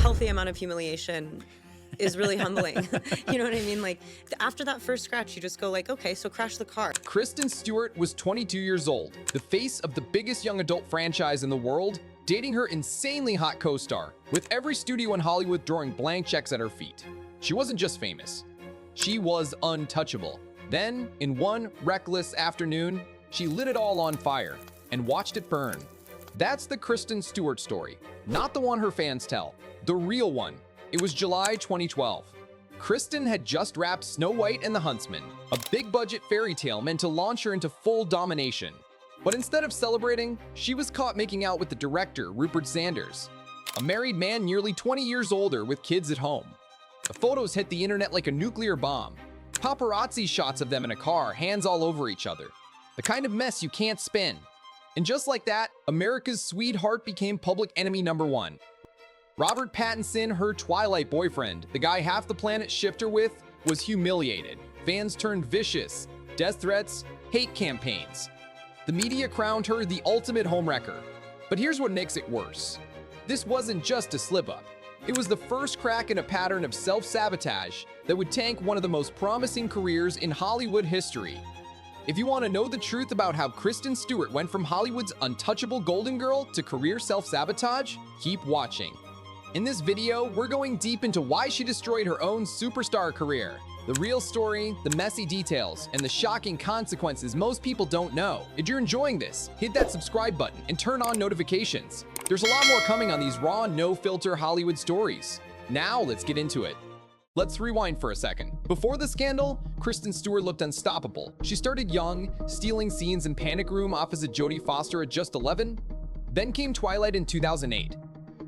healthy amount of humiliation is really humbling. You know what I mean? Like, after that first scratch, you just go like, okay, so crash the car. Kristen Stewart was 22 years old, the face of the biggest young adult franchise in the world, dating her insanely hot co-star, with every studio in Hollywood throwing blank checks at her feet. She wasn't just famous, she was untouchable. Then, in one reckless afternoon, she lit it all on fire and watched it burn. That's the Kristen Stewart story, not the one her fans tell, the real one. It was July 2012. Kristen had just wrapped Snow White and the Huntsman, a big-budget fairy tale meant to launch her into full domination. But instead of celebrating, she was caught making out with the director, Robert Sanders, a married man nearly 20 years older with kids at home. The photos hit the internet like a nuclear bomb. Paparazzi shots of them in a car, hands all over each other. The kind of mess you can't spin. And just like that, America's sweetheart became public enemy #1. Robert Pattinson, her Twilight boyfriend, the guy half the planet shipped her with, was humiliated. Fans turned vicious, death threats, hate campaigns. The media crowned her the ultimate homewrecker. But here's what makes it worse. This wasn't just a slip-up. It was the first crack in a pattern of self-sabotage that would tank one of the most promising careers in Hollywood history. If you want to know the truth about how Kristen Stewart went from Hollywood's untouchable golden girl to career self-sabotage, keep watching. In this video, we're going deep into why she destroyed her own superstar career, the real story, the messy details, and the shocking consequences most people don't know. If you're enjoying this, hit that subscribe button and turn on notifications. There's a lot more coming on these raw, no-filter Hollywood stories. Now let's get into it. Let's rewind for a second. Before the scandal, Kristen Stewart looked unstoppable. She started young, stealing scenes in Panic Room opposite Jodie Foster at just 11. Then came Twilight in 2008.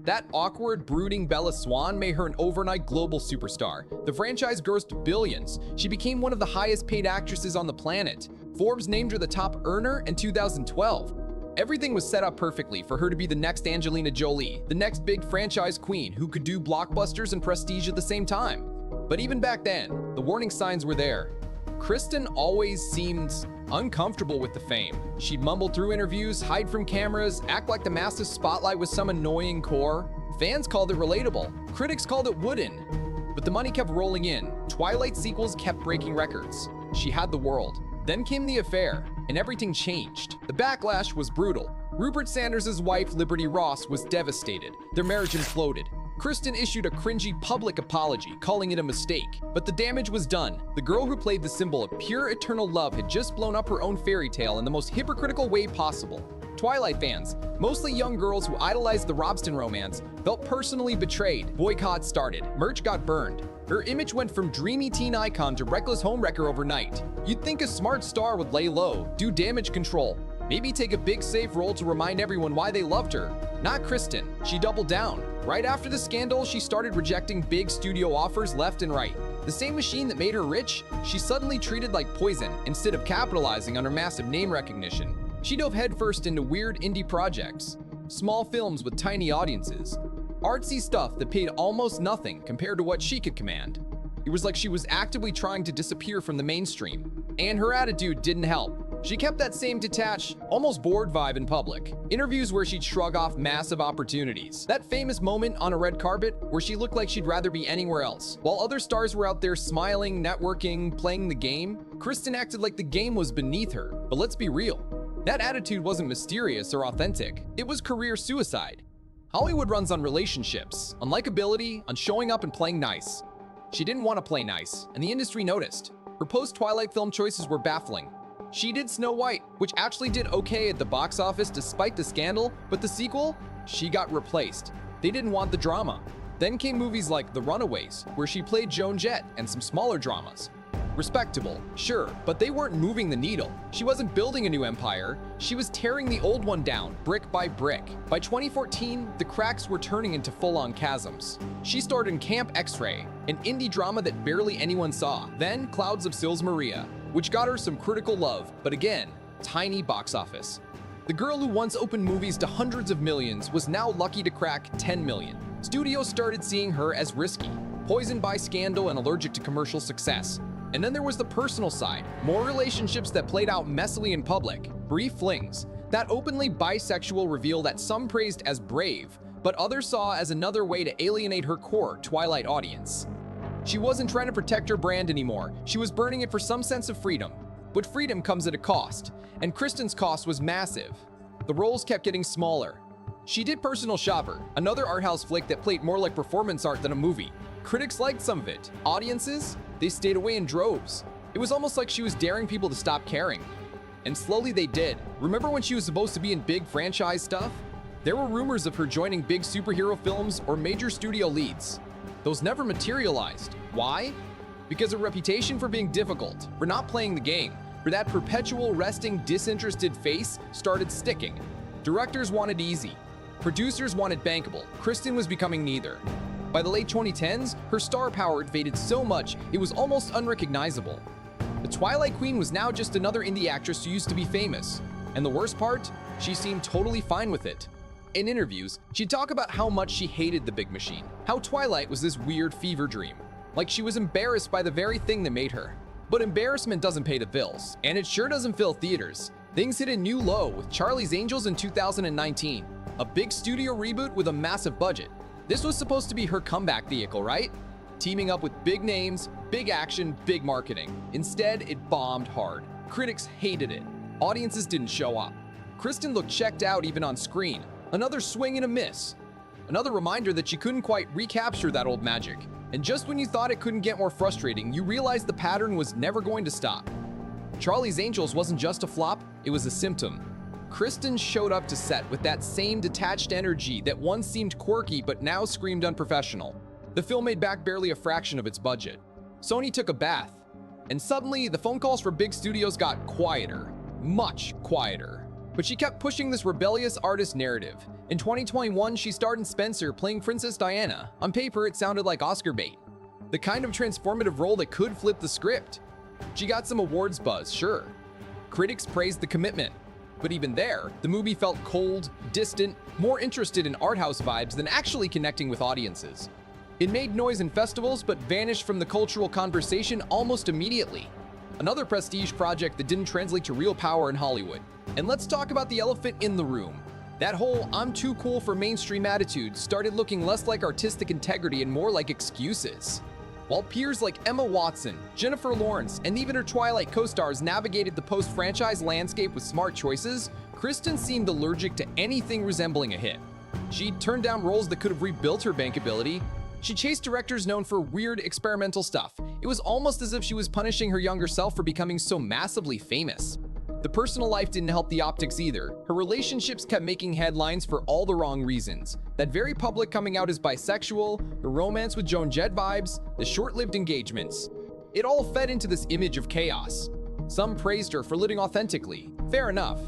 That awkward, brooding Bella Swan made her an overnight global superstar. The franchise grossed billions. She became one of the highest paid actresses on the planet. Forbes named her the top earner in 2012. Everything was set up perfectly for her to be the next Angelina Jolie, the next big franchise queen who could do blockbusters and prestige at the same time. But even back then, the warning signs were there. Kristen always seemed uncomfortable with the fame. She'd mumble through interviews, hide from cameras, act like the massive spotlight was some annoying core. Fans called it relatable. Critics called it wooden. But the money kept rolling in. Twilight sequels kept breaking records. She had the world. Then came the affair, and everything changed. The backlash was brutal. Rupert Sanders' wife, Liberty Ross, was devastated. Their marriage imploded. Kristen issued a cringy public apology, calling it a mistake. But the damage was done. The girl who played the symbol of pure eternal love had just blown up her own fairy tale in the most hypocritical way possible. Twilight fans, mostly young girls who idolized the Robston romance, felt personally betrayed. Boycotts started. Merch got burned. Her image went from dreamy teen icon to reckless homewrecker overnight. You'd think a smart star would lay low, do damage control, maybe take a big safe role to remind everyone why they loved her. Not Kristen. She doubled down. Right after the scandal, she started rejecting big studio offers left and right. The same machine that made her rich, she suddenly treated like poison instead of capitalizing on her massive name recognition. She dove headfirst into weird indie projects, small films with tiny audiences, artsy stuff that paid almost nothing compared to what she could command. It was like she was actively trying to disappear from the mainstream. And her attitude didn't help. She kept that same detached, almost bored vibe in public. Interviews where she'd shrug off massive opportunities. That famous moment on a red carpet where she looked like she'd rather be anywhere else. While other stars were out there smiling, networking, playing the game, Kristen acted like the game was beneath her. But let's be real. That attitude wasn't mysterious or authentic. It was career suicide. Hollywood runs on relationships, on likability, on showing up and playing nice. She didn't want to play nice, and the industry noticed. Her post-Twilight film choices were baffling. She did Snow White, which actually did okay at the box office despite the scandal, but the sequel? She got replaced. They didn't want the drama. Then came movies like The Runaways, where she played Joan Jett, and some smaller dramas. Respectable, sure, but they weren't moving the needle. She wasn't building a new empire, she was tearing the old one down, brick by brick. By 2014, the cracks were turning into full-on chasms. She starred in Camp X-Ray, an indie drama that barely anyone saw. Then Clouds of Sils Maria, which got her some critical love, but again, tiny box office. The girl who once opened movies to hundreds of millions was now lucky to crack 10 million. Studios started seeing her as risky, poisoned by scandal and allergic to commercial success. And then there was the personal side, more relationships that played out messily in public, brief flings, that openly bisexual reveal that some praised as brave, but others saw as another way to alienate her core Twilight audience. She wasn't trying to protect her brand anymore, she was burning it for some sense of freedom. But freedom comes at a cost, and Kristen's cost was massive. The roles kept getting smaller. She did Personal Shopper, another art house flick that played more like performance art than a movie. Critics liked some of it. Audiences, they stayed away in droves. It was almost like she was daring people to stop caring. And slowly they did. Remember when she was supposed to be in big franchise stuff? There were rumors of her joining big superhero films or major studio leads. Those never materialized. Why? Because her reputation for being difficult, for not playing the game, for that perpetual resting disinterested face started sticking. Directors wanted easy. Producers wanted bankable. Kristen was becoming neither. By the late 2010s, her star power had faded so much it was almost unrecognizable. The Twilight Queen was now just another indie actress who used to be famous. And the worst part? She seemed totally fine with it. In interviews, she'd talk about how much she hated the big machine, how Twilight was this weird fever dream, like she was embarrassed by the very thing that made her. But embarrassment doesn't pay the bills, and it sure doesn't fill theaters. Things hit a new low with Charlie's Angels in 2019, a big studio reboot with a massive budget. This was supposed to be her comeback vehicle, right? Teaming up with big names, big action, big marketing. Instead, it bombed hard. Critics hated it. Audiences didn't show up. Kristen looked checked out even on screen. Another swing and a miss. Another reminder that she couldn't quite recapture that old magic. And just when you thought it couldn't get more frustrating, you realized the pattern was never going to stop. Charlie's Angels wasn't just a flop, it was a symptom. Kristen showed up to set with that same detached energy that once seemed quirky but now screamed unprofessional. The film made back barely a fraction of its budget. Sony took a bath. And suddenly, the phone calls for big studios got quieter. Much quieter. But she kept pushing this rebellious artist narrative. In 2021, she starred in Spencer playing Princess Diana. On paper, it sounded like Oscar bait. The kind of transformative role that could flip the script. She got some awards buzz, sure. Critics praised the commitment. But even there, the movie felt cold, distant, more interested in art house vibes than actually connecting with audiences. It made noise in festivals, but vanished from the cultural conversation almost immediately. Another prestige project that didn't translate to real power in Hollywood. And let's talk about the elephant in the room. That whole "I'm too cool for mainstream" attitude started looking less like artistic integrity and more like excuses. While peers like Emma Watson, Jennifer Lawrence, and even her Twilight co-stars navigated the post-franchise landscape with smart choices, Kristen seemed allergic to anything resembling a hit. She turned down roles that could have rebuilt her bankability. She chased directors known for weird experimental stuff. It was almost as if she was punishing her younger self for becoming so massively famous. The personal life didn't help the optics either. Her relationships kept making headlines for all the wrong reasons. That very public coming out as bisexual, her romance with Joan Jett vibes, the short-lived engagements. It all fed into this image of chaos. Some praised her for living authentically. Fair enough.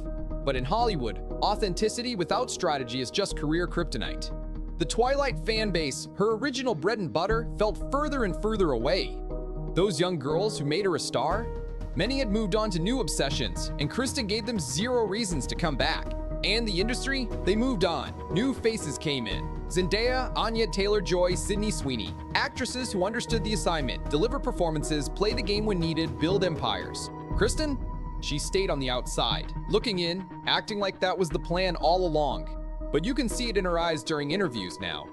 But in Hollywood, authenticity without strategy is just career kryptonite. The Twilight fan base, her original bread and butter, felt further and further away. Those young girls who made her a star? Many had moved on to new obsessions, and Kristen gave them zero reasons to come back. And the industry? They moved on. New faces came in. Zendaya, Anya Taylor-Joy, Sydney Sweeney. Actresses who understood the assignment, deliver performances, play the game when needed, build empires. Kristen? She stayed on the outside, looking in, acting like that was the plan all along. But you can see it in her eyes during interviews now.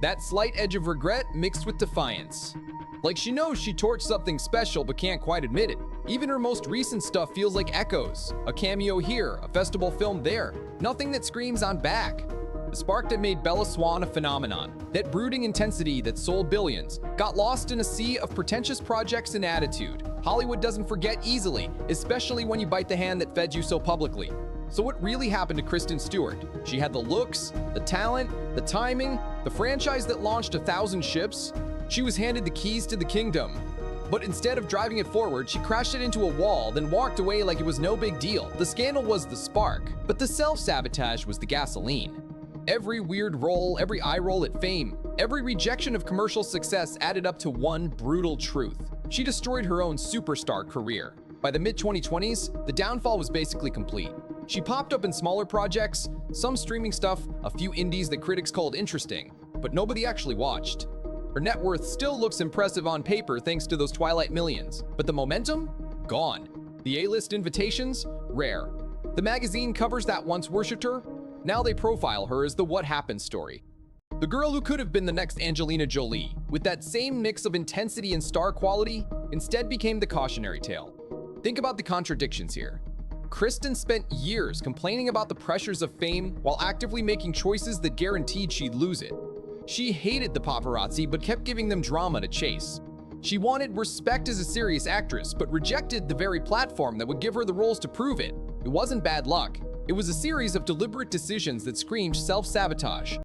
That slight edge of regret mixed with defiance. Like she knows she torched something special but can't quite admit it. Even her most recent stuff feels like echoes. A cameo here, a festival film there. Nothing that screams "I'm back." The spark that made Bella Swan a phenomenon, that brooding intensity that sold billions, got lost in a sea of pretentious projects and attitude. Hollywood doesn't forget easily, especially when you bite the hand that fed you so publicly. So what really happened to Kristen Stewart? She had the looks, the talent, the timing, the franchise that launched 1,000 ships. She was handed the keys to the kingdom. But instead of driving it forward, she crashed it into a wall, then walked away like it was no big deal. The scandal was the spark, but the self-sabotage was the gasoline. Every weird role, every eye roll at fame, every rejection of commercial success added up to one brutal truth. She destroyed her own superstar career. By the mid-2020s, the downfall was basically complete. She popped up in smaller projects, some streaming stuff, a few indies that critics called interesting, but nobody actually watched. Her net worth still looks impressive on paper thanks to those Twilight millions, but the momentum? Gone. The A-list invitations? Rare. The magazine covers that once worshipped her? Now they profile her as the what happened story. The girl who could have been the next Angelina Jolie, with that same mix of intensity and star quality, instead became the cautionary tale. Think about the contradictions here. Kristen spent years complaining about the pressures of fame while actively making choices that guaranteed she'd lose it. She hated the paparazzi but kept giving them drama to chase. She wanted respect as a serious actress but rejected the very platform that would give her the roles to prove it. It wasn't bad luck. It was a series of deliberate decisions that screamed self-sabotage.